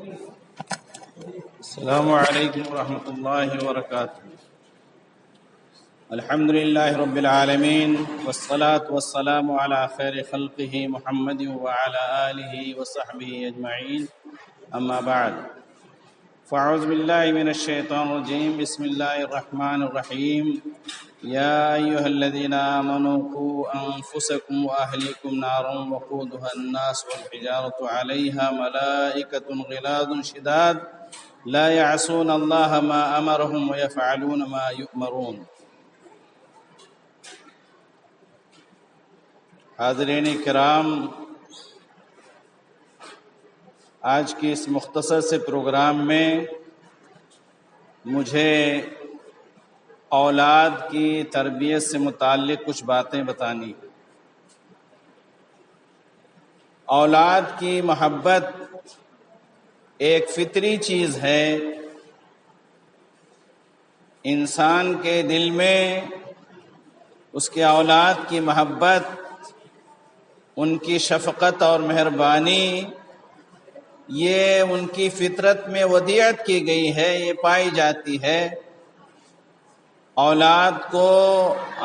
السلام علیکم ورحمۃ اللہ وبرکاتہ۔ الحمد للہ رب العالمین والصلاة والسلام علی خیر خلقہ محمد وعلی آلہ وصحبہ اجمعین، اما بعد فاعوذ باللہ من الشیطان الرجیم، بسم اللہ الرحمن الرحیم۔ یا ایہا الذین آمنوا قوا انفسکم واہلیکم نارا وقودها الناس والحجارۃ علیہا ملائکۃ غلاظ شداد لا يعصون اللہ ما امرهم ويفعلون ما یؤمرون۔ حاضرین کرام، آج کی اس مختصر سے پروگرام میں مجھے اولاد کی تربیت سے متعلق کچھ باتیں بتانی۔ اولاد کی محبت ایک فطری چیز ہے۔ انسان کے دل میں اس کے اولاد کی محبت، ان کی شفقت اور مہربانی، یہ ان کی فطرت میں ودیعت کی گئی ہے، یہ پائی جاتی ہے۔ اولاد کو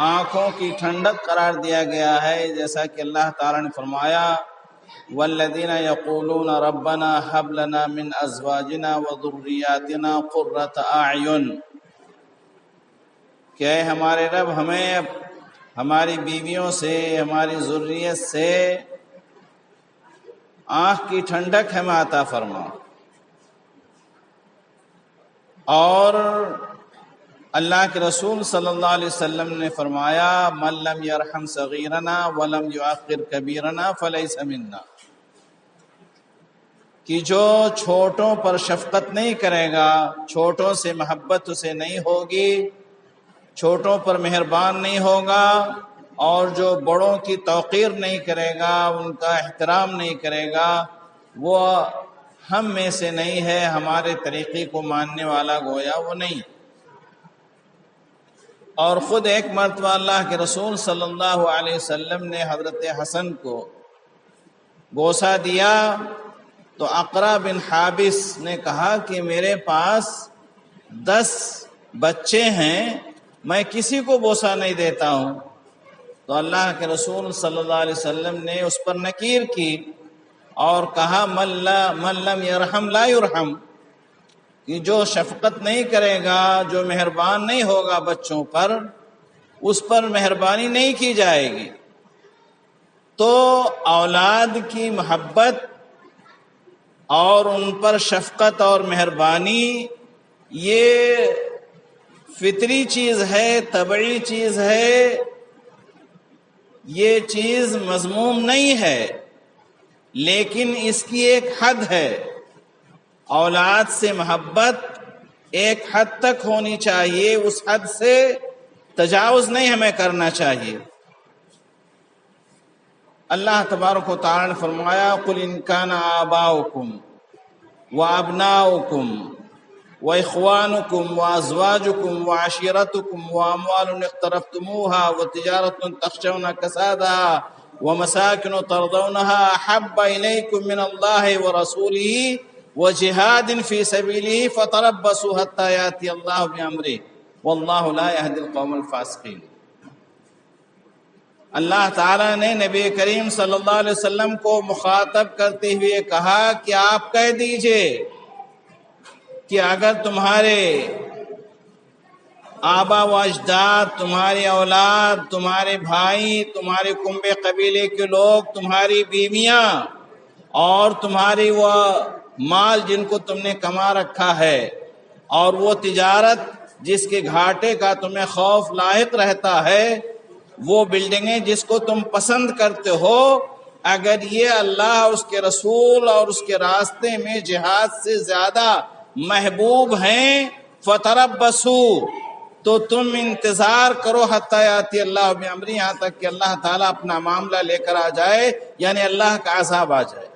آنکھوں کی ٹھنڈک قرار دیا گیا ہے، جیسا کہ اللہ تعالیٰ نے فرمایا والذین یقولون ربنا هب لنا من ازواجنا وذریاتنا قرۃ اعین، کہ اے ہمارے رب ہمیں ہماری بیویوں سے، ہماری ذریت سے آنکھ کی ٹھنڈک ہمیں عطا فرما۔ اور اللہ کے رسول صلی اللہ علیہ وسلم نے فرمایا من لم یرحم صغیرنا ولم یعقر کبیرنا فلیس منا، کہ جو چھوٹوں پر شفقت نہیں کرے گا، چھوٹوں سے محبت اسے نہیں ہوگی، چھوٹوں پر مہربان نہیں ہوگا، اور جو بڑوں کی توقیر نہیں کرے گا، ان کا احترام نہیں کرے گا، وہ ہم میں سے نہیں ہے، ہمارے طریقے کو ماننے والا گویا وہ نہیں۔ اور خود ایک مرتبہ اللہ کے رسول صلی اللہ علیہ وسلم نے حضرت حسن کو بوسہ دیا تو اقرا بن حابس نے کہا کہ میرے پاس 10 بچے ہیں، میں کسی کو بوسہ نہیں دیتا ہوں۔ تو اللہ کے رسول صلی اللہ علیہ وسلم نے اس پر نکیر کی اور کہا من لم یرحم لا یرحم، کہ جو شفقت نہیں کرے گا، جو مہربان نہیں ہوگا بچوں پر، اس پر مہربانی نہیں کی جائے گی۔ تو اولاد کی محبت اور ان پر شفقت اور مہربانی یہ فطری چیز ہے، طبعی چیز ہے، یہ چیز مذموم نہیں ہے، لیکن اس کی ایک حد ہے۔ اولاد سے محبت ایک حد تک ہونی چاہیے، اس حد سے تجاوز نہیں ہمیں کرنا چاہیے۔ اللہ تبارک و تعالی نے فرمایا قل ان کان آباؤکم وابناؤکم واخوانکم وازواجکم وعشیرتکم واموال اقترفتموها وتجارة تخشون کسادها ومساکن ترضونها احب الیکم من اللہ ورسولہ وجہاد فی سبیلہ فتربصوا حتی یأتی اللہ بامرہ واللہ لا یہدی القوم الفاسقین۔ اللہ تعالیٰ نے نبی کریم صلی اللہ علیہ وسلم کو مخاطب کرتے ہوئے کہا کہ آپ کہہ دیجئے کہ اگر تمہارے آبا و اجداد، تمہاری اولاد، تمہارے بھائی، تمہارے کنبے قبیلے کے لوگ، تمہاری بیویاں اور تمہاری وہ مال جن کو تم نے کما رکھا ہے، اور وہ تجارت جس کے گھاٹے کا تمہیں خوف لاحق رہتا ہے، وہ بلڈنگیں جس کو تم پسند کرتے ہو، اگر یہ اللہ، اس کے رسول اور اس کے راستے میں جہاد سے زیادہ محبوب ہیں، فتربصوا، تو تم انتظار کرو حتی یاتی اللہ بامرہ، یہاں تک کہ اللہ تعالیٰ اپنا معاملہ لے کر آ جائے، یعنی اللہ کا عذاب آ جائے۔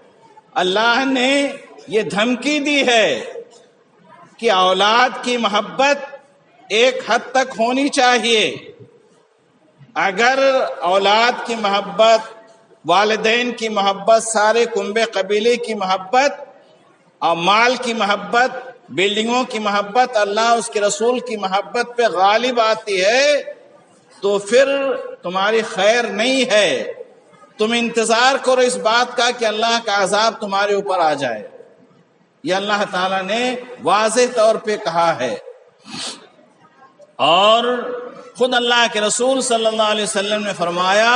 اللہ نے یہ دھمکی دی ہے کہ اولاد کی محبت ایک حد تک ہونی چاہیے۔ اگر اولاد کی محبت، والدین کی محبت، سارے کنبے قبیلے کی محبت اور مال کی محبت، بلڈنگوں کی محبت اللہ اس کے رسول کی محبت پہ غالب آتی ہے تو پھر تمہاری خیر نہیں ہے. تم انتظار کرو اس بات کا کہ اللہ کا عذاب تمہارے اوپر آ جائے. یہ اللہ تعالیٰ نے واضح طور پہ کہا ہے. اور خود اللہ کے رسول صلی اللہ علیہ وسلم نے فرمایا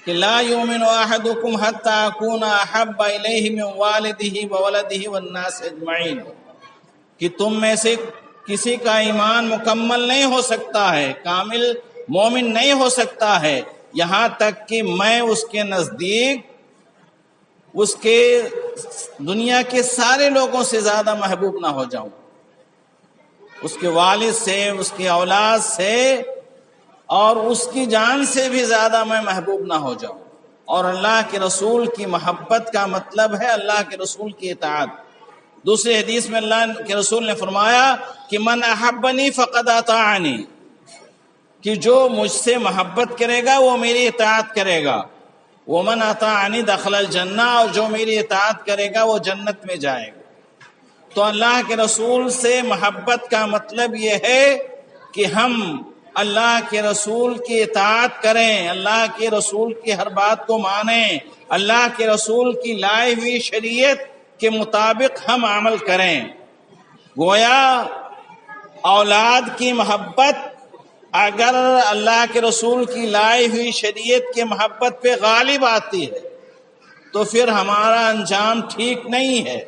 کہ لا یؤمن احدکم حتی اکون احب الیہ من والدہ وولدہ والناس اجمعین، کہ تم میں سے کسی کا ایمان مکمل نہیں ہو سکتا ہے، کامل مومن نہیں ہو سکتا ہے یہاں تک کہ میں اس کے نزدیک اس کے دنیا کے سارے لوگوں سے زیادہ محبوب نہ ہو جاؤں، اس کے والد سے، اس کی اولاد سے اور اس کی جان سے بھی زیادہ میں محبوب نہ ہو جاؤں. اور اللہ کے رسول کی محبت کا مطلب ہے اللہ کے رسول کی اطاعت. دوسری حدیث میں اللہ کے رسول نے فرمایا کہ من احبنی فقد اطاعنی، کہ جو مجھ سے محبت کرے گا وہ میری اطاعت کرے گا. ومن اطاعنی دخل الجنہ، اور جو میری اطاعت کرے گا وہ جنت میں جائے گا. تو اللہ کے رسول سے محبت کا مطلب یہ ہے کہ ہم اللہ کے رسول کی اطاعت کریں، اللہ کے رسول کی ہر بات کو مانیں، اللہ کے رسول کی لائی ہوئی شریعت کے مطابق ہم عمل کریں. گویا اولاد کی محبت اگر اللہ کے رسول کی لائی ہوئی شریعت کے محبت پہ غالب آتی ہے تو پھر ہمارا انجام ٹھیک نہیں ہے.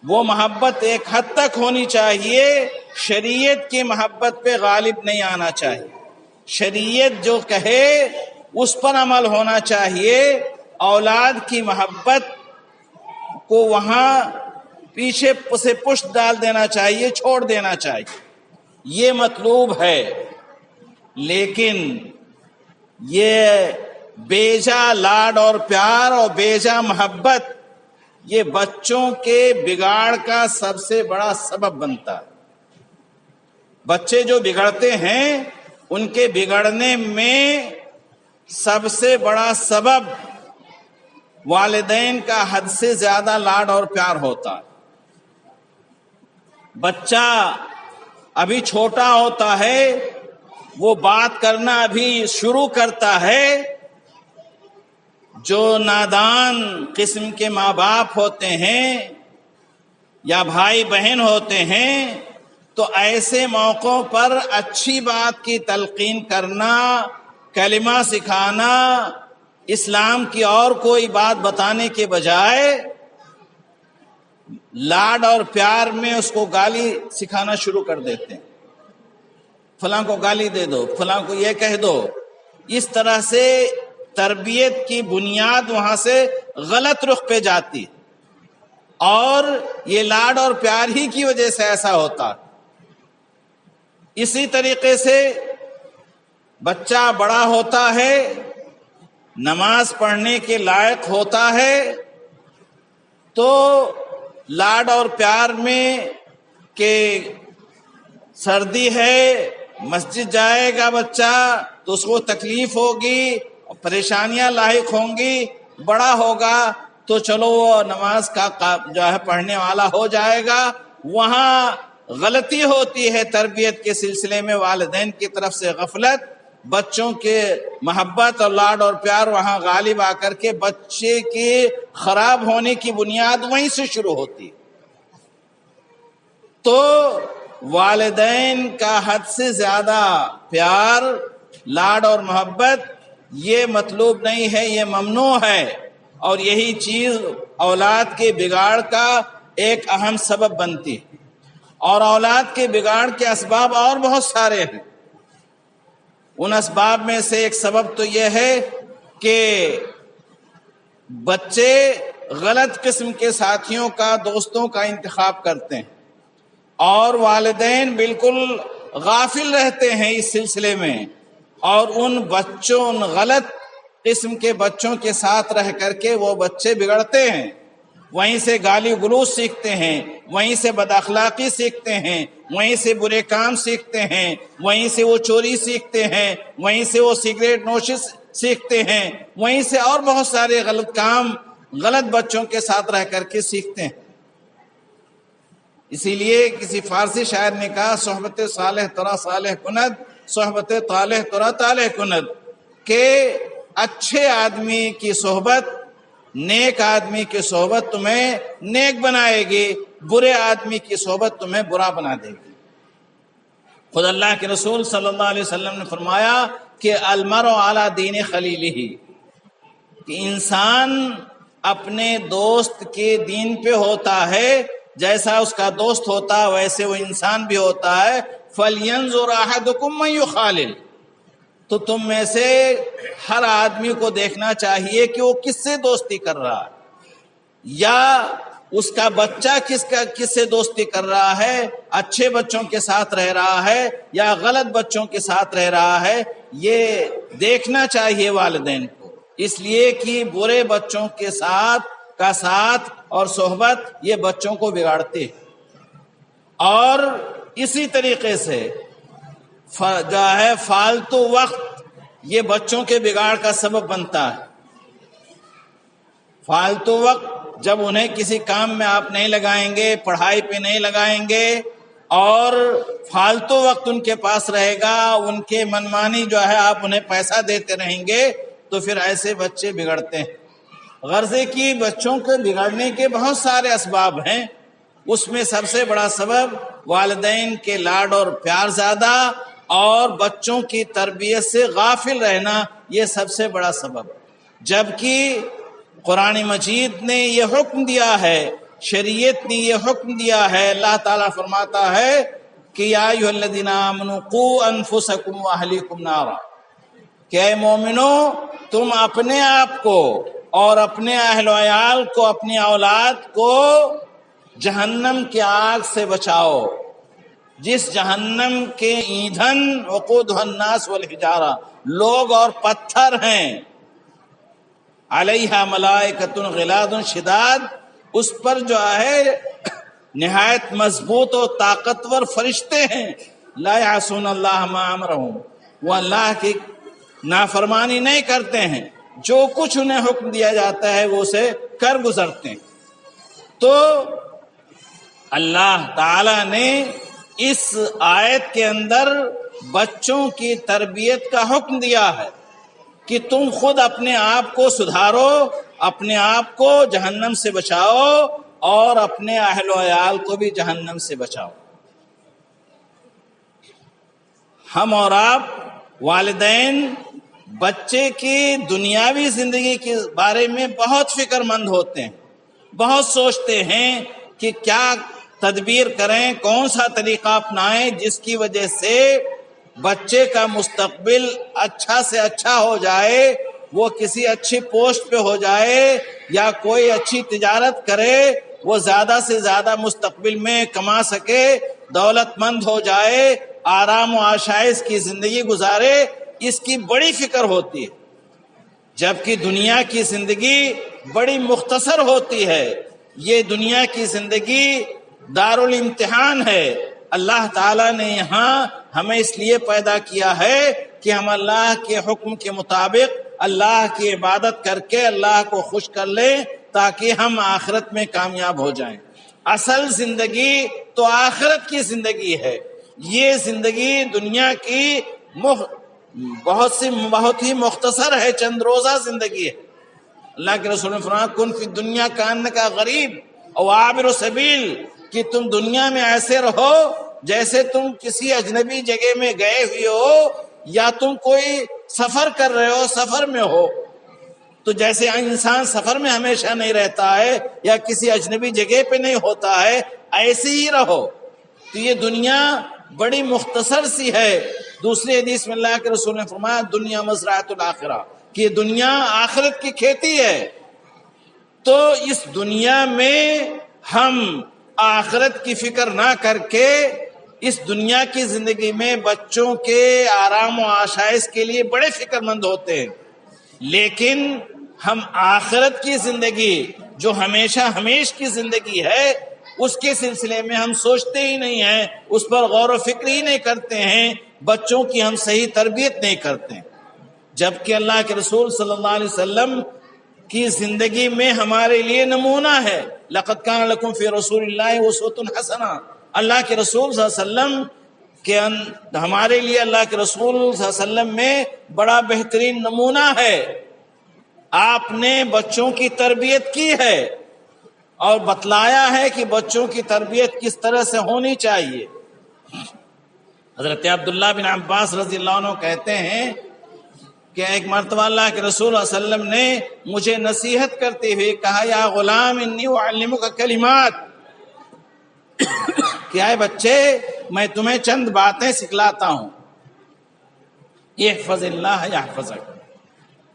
وہ محبت ایک حد تک ہونی چاہیے، شریعت کی محبت پہ غالب نہیں آنا چاہیے. شریعت جو کہے اس پر عمل ہونا چاہیے. اولاد کی محبت کو وہاں پیچھے سے پشت ڈال دینا چاہیے، چھوڑ دینا چاہیے. یہ مطلوب ہے. لیکن یہ بیجا لاڈ اور پیار اور بیجا محبت یہ بچوں کے بگاڑ کا سب سے بڑا سبب بنتا ہے. بچے جو بگڑتے ہیں ان کے بگڑنے میں سب سے بڑا سبب والدین کا حد سے زیادہ لاڈ اور پیار ہوتا ہے. بچہ ابھی چھوٹا ہوتا ہے، وہ بات کرنا ابھی شروع کرتا ہے. جو نادان قسم کے ماں باپ ہوتے ہیں یا بھائی بہن ہوتے ہیں تو ایسے موقعوں پر اچھی بات کی تلقین کرنا، کلمہ سکھانا، اسلام کی اور کوئی بات بتانے کے بجائے لاڈ اور پیار میں اس کو گالی سکھانا شروع کر دیتے ہیں. فلاں کو گالی دے دو، فلاں کو یہ کہہ دو. اس طرح سے تربیت کی بنیاد وہاں سے غلط رخ پہ جاتی ہے اور یہ لاڈ اور پیار ہی کی وجہ سے ایسا ہوتا. اسی طریقے سے بچہ بڑا ہوتا ہے، نماز پڑھنے کے لائق ہوتا ہے تو لاڈ اور پیار میں کہ سردی ہے مسجد جائے گا بچہ تو اس کو تکلیف ہوگی، پریشانیاں لاحق ہوں گی. بڑا ہوگا تو چلو وہ نماز کا جو ہے پڑھنے والا ہو جائے گا. وہاں غلطی ہوتی ہے تربیت کے سلسلے میں، والدین کی طرف سے غفلت. بچوں کے محبت اور لاڈ اور پیار وہاں غالب آ کر کے بچے کے خراب ہونے کی بنیاد وہیں سے شروع ہوتی. تو والدین کا حد سے زیادہ پیار، لاڈ اور محبت یہ مطلوب نہیں ہے، یہ ممنوع ہے. اور یہی چیز اولاد کے بگاڑ کا ایک اہم سبب بنتی ہے. اور اولاد کے بگاڑ کے اسباب اور بہت سارے ہیں. ان اسباب میں سے ایک سبب تو یہ ہے کہ بچے غلط قسم کے ساتھیوں کا، دوستوں کا انتخاب کرتے ہیں اور والدین بالکل غافل رہتے ہیں اس سلسلے میں، اور ان بچوں، ان غلط قسم کے بچوں کے ساتھ رہ کر کے وہ بچے بگڑتے ہیں. وہیں سے گالی گلوچ سیکھتے ہیں، وہیں سے بد اخلاقی سیکھتے ہیں، وہیں سے برے کام سیکھتے ہیں، وہیں سے وہ چوری سیکھتے ہیں، وہیں سے وہ سگریٹ نوشی سیکھتے ہیں، وہیں سے اور بہت سارے غلط کام غلط بچوں کے ساتھ رہ کر کے سیکھتے ہیں۔ اسی لیے کسی فارسی شاعر نے کہا صحبت صالح ترا صالح کند، صحبت طالح ترا طالح کند، کہ اچھے آدمی کی صحبت، نیک آدمی کی صحبت تمہیں نیک بنائے گی، برے آدمی کی صحبت تمہیں برا بنا دے گی۔ خود اللہ کے رسول صلی اللہ علیہ وسلم نے فرمایا کہ المرء علی دین خلیلہ، کہ انسان اپنے دوست کے دین پہ ہوتا ہے، جیسا اس کا دوست ہوتا ہے ویسے وہ انسان بھی ہوتا ہے۔ فَلْيَنْظُرْ أَحَدُكُمْ مَنْ يُخَالِلُ، تو تم میں سے ہر آدمی کو دیکھنا چاہیے کہ وہ کس سے دوستی کر رہا ہے، یا اس کا بچہ کس سے دوستی کر رہا ہے، اچھے بچوں کے ساتھ رہ رہا ہے یا غلط بچوں کے ساتھ رہ رہا ہے، یہ دیکھنا چاہیے والدین کو، اس لیے کہ برے بچوں کے ساتھ اور صحبت یہ بچوں کو بگاڑتے ہیں، اور اسی طریقے سے جو ہے فالتو وقت یہ بچوں کے بگاڑ کا سبب بنتا ہے۔ فالتو وقت جب انہیں کسی کام میں آپ نہیں لگائیں گے، پڑھائی پہ نہیں لگائیں گے، اور فالتو وقت ان کے پاس رہے گا، ان کے منمانی جو ہے آپ انہیں پیسہ دیتے رہیں گے، تو پھر ایسے بچے بگڑتے ہیں۔ غرضے کی بچوں کے بگڑنے کے بہت سارے اسباب ہیں، اس میں سب سے بڑا سبب والدین کے لاڈ اور پیار زیادہ اور بچوں کی تربیت سے غافل رہنا، یہ سب سے بڑا سبب، جبکہ قرآن مجید نے یہ حکم دیا ہے، شریعت نے یہ حکم دیا ہے۔ اللہ تعالیٰ فرماتا ہے کہ یا ایھا الذین آمنوا قوا انفسکم واہلیکم نارا، کہ اے مومنو تم اپنے آپ کو اور اپنے اہل و عیال کو، اپنی اولاد کو جہنم کی آگ سے بچاؤ، جس جہنم کے ایندھن وقودھا الناس والحجارہ، لوگ اور پتھر ہیں، علیہا ملائکۃ غلاظ شداد، اس پر جو ہے نہایت مضبوط و طاقتور فرشتے ہیں، لا یعصون اللہ ما امرہم، وہ اللہ کی نافرمانی نہیں کرتے ہیں، جو کچھ انہیں حکم دیا جاتا ہے وہ اسے کر گزرتے ہیں۔ تو اللہ تعالی نے اس آیت کے اندر بچوں کی تربیت کا حکم دیا ہے کہ تم خود اپنے آپ کو سدھارو، اپنے آپ کو جہنم سے بچاؤ اور اپنے اہل و عیال کو بھی جہنم سے بچاؤ۔ ہم اور آپ والدین بچے کی دنیاوی زندگی کے بارے میں بہت فکر مند ہوتے ہیں، بہت سوچتے ہیں کہ کیا تدبیر کریں، کون سا طریقہ اپنائیں جس کی وجہ سے بچے کا مستقبل اچھا سے اچھا ہو جائے، وہ کسی اچھی پوسٹ پہ ہو جائے یا کوئی اچھی تجارت کرے، وہ زیادہ سے زیادہ مستقبل میں کما سکے، دولت مند ہو جائے، آرام و آشائش کی زندگی گزارے، اس کی بڑی فکر ہوتی ہے، جبکہ دنیا کی زندگی بڑی مختصر ہوتی ہے۔ یہ دنیا کی زندگی دارالامتحان ہے۔ اللہ تعالیٰ نے یہاں ہمیں اس لیے پیدا کیا ہے کہ ہم اللہ کے حکم کے مطابق اللہ کی عبادت کر کے اللہ کو خوش کر لیں، تاکہ ہم آخرت میں کامیاب ہو جائیں۔ اصل زندگی تو آخرت کی زندگی ہے، یہ زندگی دنیا کی بہت ہی مختصر ہے، چند روزہ زندگی ہے۔ اللہ کے رسول نے فرمایا کن فی الدنیا کانک غریب او عابر سبیل، کہ تم دنیا میں ایسے رہو جیسے تم کسی اجنبی جگہ میں گئے ہوئے ہو، یا تم کوئی سفر کر رہے ہو، سفر میں ہو۔ تو جیسے انسان سفر میں ہمیشہ نہیں رہتا ہے یا کسی اجنبی جگہ پہ نہیں ہوتا ہے، ایسے ہی رہو۔ تو یہ دنیا بڑی مختصر سی ہے۔ دوسری حدیث میں اللہ کے رسول نے فرمایا دنیا مزرعۃ الآخرہ، کہ دنیا آخرت کی کھیتی ہے۔ تو اس دنیا میں ہم آخرت کی فکر نہ کر کے اس دنیا کی زندگی میں بچوں کے آرام و آشائش کے لیے بڑے فکر مند ہوتے ہیں، لیکن ہم آخرت کی زندگی جو ہمیشہ ہمیش کی زندگی ہے اس کے سلسلے میں ہم سوچتے ہی نہیں ہیں، اس پر غور و فکر ہی نہیں کرتے ہیں، بچوں کی ہم صحیح تربیت نہیں کرتے ہیں۔ جبکہ اللہ کے رسول صلی اللہ علیہ وسلم کی زندگی میں ہمارے لیے نمونہ ہے۔ لقد کان لکم فی رسول اللہ اسوۃ حسنہ، اللہ کے رسول صلی اللہ علیہ وسلم کہ ہمارے لیے اللہ کے رسول صلی اللہ علیہ وسلم میں بڑا بہترین نمونہ ہے۔ آپ نے بچوں کی تربیت کی ہے اور بتلایا ہے کہ بچوں کی تربیت کس طرح سے ہونی چاہیے۔ حضرت عبداللہ بن عباس رضی اللہ عنہ کہتے ہیں کہ ایک مرتبہ اللہ کے رسول صلی اللہ علیہ وسلم نے مجھے نصیحت کرتے ہوئے کہا، یا غلام انی اعلمک کلمات، کہ اے بچے میں تمہیں چند باتیں سکھلاتا ہوں۔ احفظ اللہ یحفظک،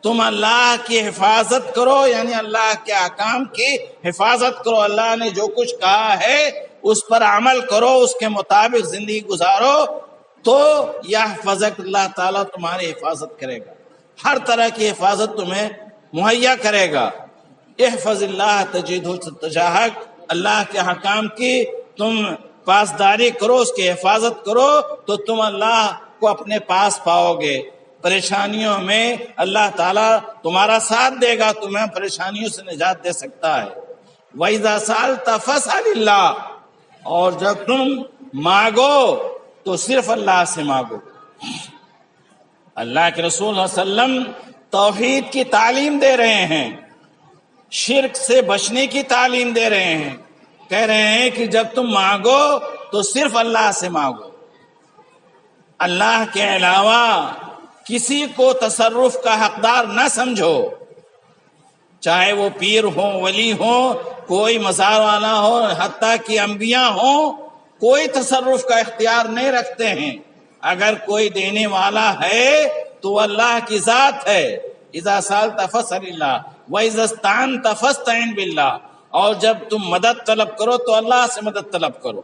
تم اللہ کی حفاظت کرو، یعنی اللہ کے احکام کی حفاظت کرو، اللہ نے جو کچھ کہا ہے اس پر عمل کرو، اس کے مطابق زندگی گزارو، تو یحفظک، اللہ تعالیٰ تمہاری حفاظت کرے گا، ہر طرح کی حفاظت تمہیں مہیا کرے گا۔ احفظ اللہ تجدہ تجاہک، اللہ کے حکام کی تم پاسداری کرو، اس کی حفاظت کرو تو تم اللہ کو اپنے پاس پاؤ گے۔ پریشانیوں میں اللہ تعالیٰ تمہارا ساتھ دے گا، تمہیں پریشانیوں سے نجات دے سکتا ہے۔ وَإِذَا سَأَلْتَ فَاسْأَلِ اللَّهَ، اور جب تم مانگو تو صرف اللہ سے مانگو۔ اللہ کے رسول صلی اللہ علیہ وسلم توحید کی تعلیم دے رہے ہیں، شرک سے بچنے کی تعلیم دے رہے ہیں، کہہ رہے ہیں کہ جب تم مانگو تو صرف اللہ سے مانگو، اللہ کے علاوہ کسی کو تصرف کا حقدار نہ سمجھو، چاہے وہ پیر ہوں، ولی ہوں، کوئی مزار والا ہو، حتیٰ کہ انبیاء ہوں، کوئی تصرف کا اختیار نہیں رکھتے ہیں۔ اگر کوئی دینے والا ہے تو وہ اللہ کی ذات ہے۔ اذا سألت فاسأل اللہ واذا استعنت فاستعن باللہ، اور جب تم مدد طلب کرو تو اللہ سے مدد طلب کرو۔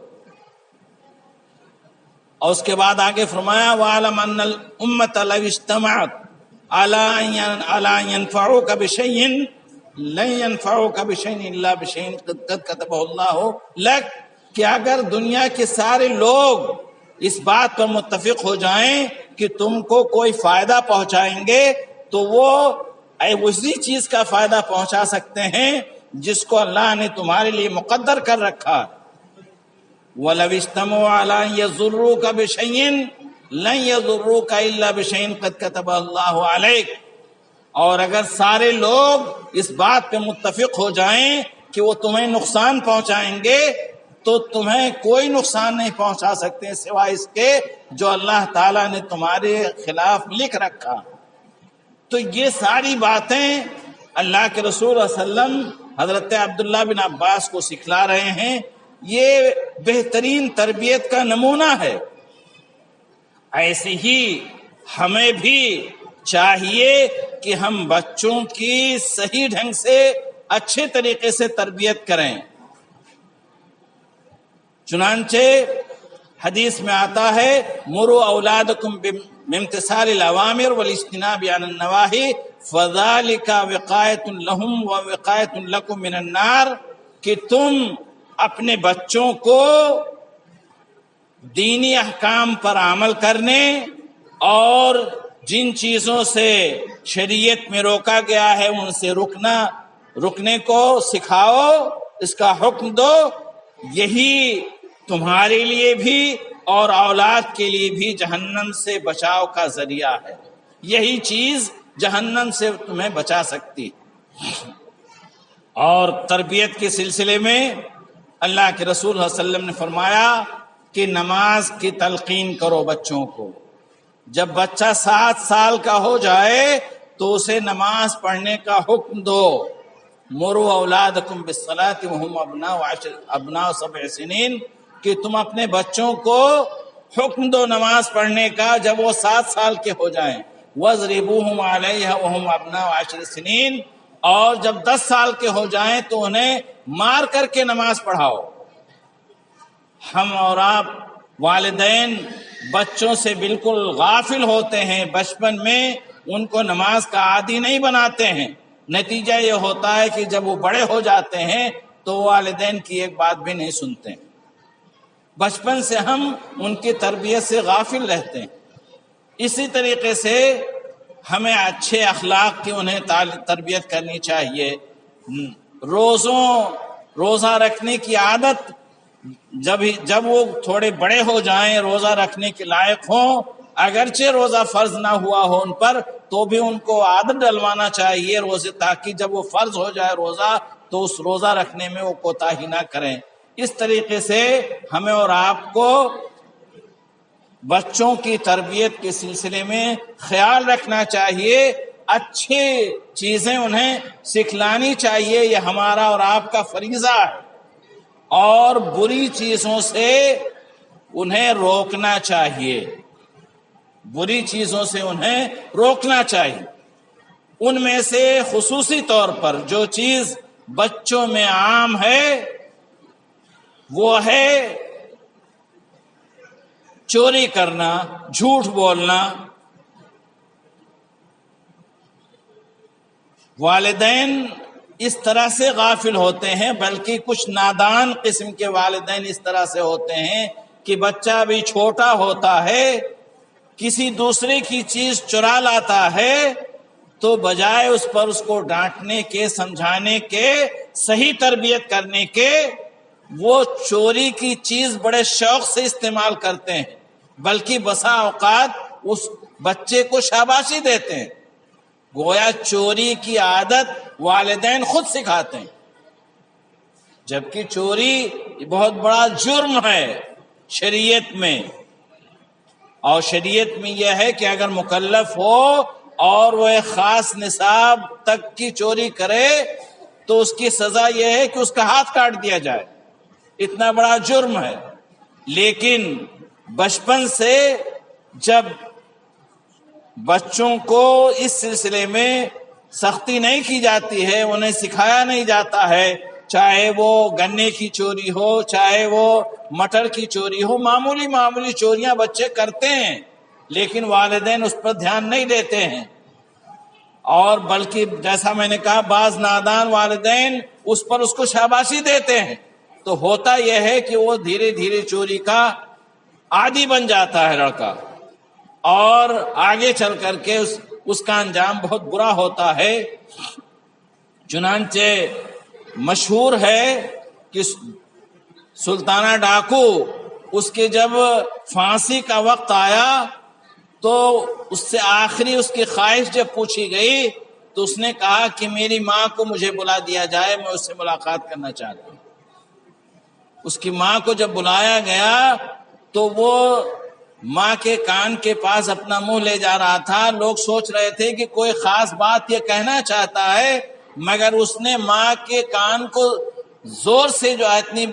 اور اس کے بعد آگے فرمایا، وَعَلَمْ أَنَّ الْأُمَّةَ لَوِ اجْتَمَعَتْ عَلَىٰ أَن يَنفَعُوكَ بِشَيْءٍ لَن يَنفَعُوكَ بِشَيْءٍ إِلَّا بِشَيْءٍ قَدْ كَتَبَهُ اللَّهُ لَكَ، کہ اگر دنیا کے سارے لوگ اس بات پر متفق ہو جائیں کہ تم کو کوئی فائدہ پہنچائیں گے تو وہ اسی چیز کا فائدہ پہنچا سکتے ہیں جس کو اللہ نے تمہارے لیے مقدر کر رکھا۔ وَلَوِ اجْتَمَعُوا عَلَىٰ أَن يَضُرُّوكَ بِشَيْءٍ لَن يَضُرُّوكَ إِلَّا بِشَيْءٍ قَدْ كَتَبَهُ اللَّهُ عَلَيْكَ، اور اگر سارے لوگ اس بات پہ متفق ہو جائیں کہ وہ تمہیں نقصان پہنچائیں گے تو تمہیں کوئی نقصان نہیں پہنچا سکتے سوائے اس کے جو اللہ تعالیٰ نے تمہارے خلاف لکھ رکھا۔ تو یہ ساری باتیں اللہ کے رسول صلی اللہ علیہ وسلم حضرت عبداللہ بن عباس کو سکھلا رہے ہیں، یہ بہترین تربیت کا نمونہ ہے۔ ایسے ہی ہمیں بھی چاہیے کہ ہم بچوں کی صحیح ڈھنگ سے اچھے طریقے سے تربیت کریں۔ چنانچہ حدیث میں آتا ہے، مروا اولادکم بامتثال الاوامر والاجتناب عن النواہی فذلک وقایۃ لہم ووقایۃ لکم من النار، کہ تم اپنے بچوں کو دینی احکام پر عمل کرنے اور جن چیزوں سے شریعت میں روکا گیا ہے ان سے رکنے کو سکھاؤ، اس کا حکم دو۔ یہی تمہارے لیے بھی اور اولاد کے لیے بھی جہنم سے بچاؤ کا ذریعہ ہے، یہی چیز جہنم سے تمہیں بچا سکتی۔ اور تربیت کے سلسلے میں اللہ کے رسول صلی اللہ علیہ وسلم نے فرمایا کہ نماز کی تلقین کرو بچوں کو۔ جب بچہ 7 سال کا ہو جائے تو اسے نماز پڑھنے کا حکم دو۔ مروا اولادکم بالصلاۃ وہم ابناء 7 سنین، کہ تم اپنے بچوں کو حکم دو نماز پڑھنے کا جب وہ 7 سال کے ہو جائیں۔ وَاضْرِبُوهُمْ عَلَيْهَا وَهُمْ أَبْنَاءُ 10 سنین، اور جب 10 سال کے ہو جائیں تو انہیں مار کر کے نماز پڑھاؤ۔ ہم اور آپ والدین بچوں سے بالکل غافل ہوتے ہیں، بچپن میں ان کو نماز کا عادی نہیں بناتے ہیں۔ نتیجہ یہ ہوتا ہے کہ جب وہ بڑے ہو جاتے ہیں تو والدین کی ایک بات بھی نہیں سنتے۔ بچپن سے ہم ان کی تربیت سے غافل رہتے ہیں۔ اسی طریقے سے ہمیں اچھے اخلاق کی انہیں تربیت کرنی چاہیے. روزہ رکھنے کی عادت جب وہ تھوڑے بڑے ہو جائیں، روزہ رکھنے کے لائق ہوں، اگرچہ روزہ فرض نہ ہوا ہو ان پر، تو بھی ان کو عادت ڈلوانا چاہیے روزے، تاکہ جب وہ فرض ہو جائے روزہ تو اس روزہ رکھنے میں وہ کوتاہی نہ کریں. اس طریقے سے ہمیں اور آپ کو بچوں کی تربیت کے سلسلے میں خیال رکھنا چاہیے، اچھی چیزیں انہیں سکھلانی چاہیے، یہ ہمارا اور آپ کا فریضہ ہے، اور بری چیزوں سے انہیں روکنا چاہیے، بری چیزوں سے انہیں روکنا چاہیے. ان میں سے خصوصی طور پر جو چیز بچوں میں عام ہے وہ ہے چوری کرنا، جھوٹ بولنا. والدین اس طرح سے غافل ہوتے ہیں، بلکہ کچھ نادان قسم کے والدین اس طرح سے ہوتے ہیں کہ بچہ بھی چھوٹا ہوتا ہے، کسی دوسرے کی چیز چرا لاتا ہے تو بجائے اس پر اس کو ڈانٹنے کے، سمجھانے کے، صحیح تربیت کرنے کے، وہ چوری کی چیز بڑے شوق سے استعمال کرتے ہیں، بلکہ بسا اوقات اس بچے کو شاباشی دیتے ہیں. گویا چوری کی عادت والدین خود سکھاتے ہیں، جبکہ چوری بہت بڑا جرم ہے شریعت میں. اور شریعت میں یہ ہے کہ اگر مکلف ہو اور وہ ایک خاص نصاب تک کی چوری کرے تو اس کی سزا یہ ہے کہ اس کا ہاتھ کاٹ دیا جائے، اتنا بڑا جرم ہے. لیکن بچپن سے جب بچوں کو اس سلسلے میں سختی نہیں کی جاتی ہے، انہیں سکھایا نہیں جاتا ہے، چاہے وہ گنے کی چوری ہو، چاہے وہ مٹر کی چوری ہو، معمولی چوریاں بچے کرتے ہیں لیکن والدین اس پر دھیان نہیں دیتے ہیں، اور بلکہ جیسا میں نے کہا بعض نادان والدین اس کو شاباشی دیتے ہیں، تو ہوتا یہ ہے کہ وہ دھیرے دھیرے چوری کا عادی بن جاتا ہے لڑکا، اور آگے چل کر کے اس کا انجام بہت برا ہوتا ہے. چنانچہ مشہور ہے کہ سلطانہ ڈاکو، اس کے جب پھانسی کا وقت آیا تو اس سے آخری اس کی خواہش جب پوچھی گئی تو اس نے کہا کہ میری ماں کو مجھے بلا دیا جائے، میں اس سے ملاقات کرنا چاہتا ہوں. اس کی ماں کو جب بلایا گیا تو وہ ماں کے کان کے پاس اپنا منہ لے جا رہا تھا. لوگ سوچ رہے تھے کہ کوئی خاص بات یہ کہنا چاہتا ہے، مگر اس نے ماں کے کان کو اتنی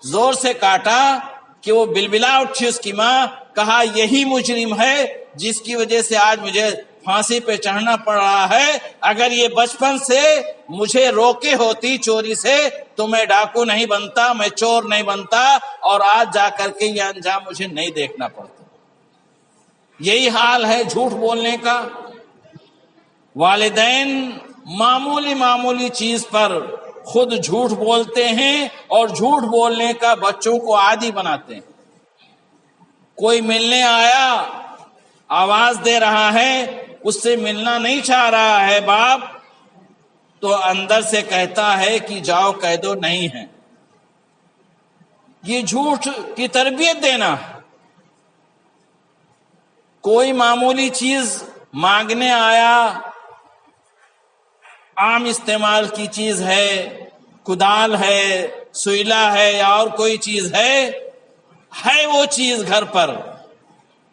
زور سے کاٹا کہ وہ بلبلا اٹھی اس کی ماں. کہا یہی مجرم ہے جس کی وجہ سے آج مجھے پھانسی پہ چڑھنا پڑ رہا ہے. اگر یہ بچپن سے مجھے روکے ہوتی چوری سے تو میں ڈاکو نہیں بنتا، میں چور نہیں بنتا، اور آج جا کر کے یہ انجام مجھے نہیں دیکھنا پڑتا. یہی حال ہے جھوٹ بولنے کا. والدین معمولی چیز پر خود جھوٹ بولتے ہیں اور جھوٹ بولنے کا بچوں کو عادی بناتے ہیں. کوئی ملنے آیا، آواز دے رہا ہے، اس سے ملنا نہیں چاہ رہا ہے باپ، تو اندر سے کہتا ہے کہ جاؤ کہہ دو نہیں ہے. یہ جھوٹ کی تربیت دینا ہے. کوئی معمولی چیز مانگنے آیا، عام استعمال کی چیز ہے، کدال ہے، سوئیلا ہے یا اور کوئی چیز ہے وہ چیز گھر پر،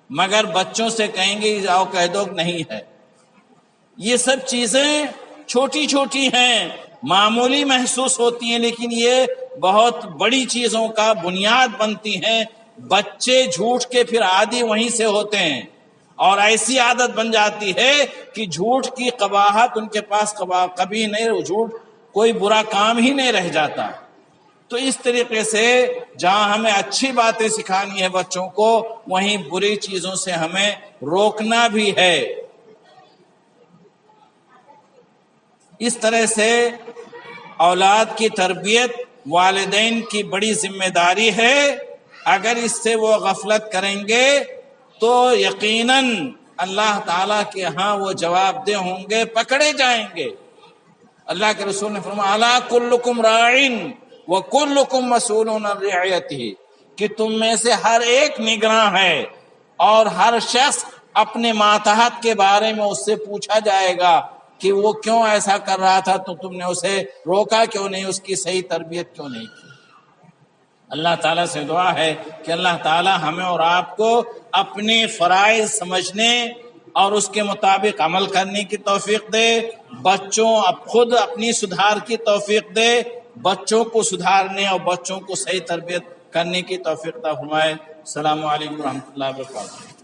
مگر بچوں سے کہیں گے جاؤ کہہ دو نہیں ہے. یہ سب چیزیں چھوٹی ہیں، معمولی محسوس ہوتی ہیں، لیکن یہ بہت بڑی چیزوں کا بنیاد بنتی ہیں. بچے جھوٹ کے پھر عادی وہیں سے ہوتے ہیں، اور ایسی عادت بن جاتی ہے کہ جھوٹ کی قباحت ان کے پاس کبھی نہیں، جھوٹ کوئی برا کام ہی نہیں رہ جاتا. تو اس طریقے سے جہاں ہمیں اچھی باتیں سکھانی ہے بچوں کو، وہیں بری چیزوں سے ہمیں روکنا بھی ہے. اس طرح سے اولاد کی تربیت والدین کی بڑی ذمہ داری ہے. اگر اس سے وہ غفلت کریں گے تو یقیناً اللہ تعالیٰ کے ہاں وہ جواب دہ ہوں گے، پکڑے جائیں گے۔ اللہ کے رسول نے فرمایا الا کلکم راعٍ وکلکم مسئول عن رعیتہ، کہ تم میں سے ہر ایک نگراں ہے اور ہر شخص اپنے ماتحت کے بارے میں اس سے پوچھا جائے گا کہ وہ کیوں ایسا کر رہا تھا تو تم نے اسے روکا کیوں نہیں، اس کی صحیح تربیت کیوں نہیں کی۔ اللہ تعالیٰ سے دعا ہے کہ اللہ تعالیٰ ہمیں اور آپ کو اپنے فرائض سمجھنے اور اس کے مطابق عمل کرنے کی توفیق دے، بچوں اب خود اپنی سدھار کی توفیق دے، بچوں کو سدھارنے اور بچوں کو صحیح تربیت کرنے کی توفیق عطا فرمائے۔ السلام علیکم ورحمۃ اللہ وبرکاتہ۔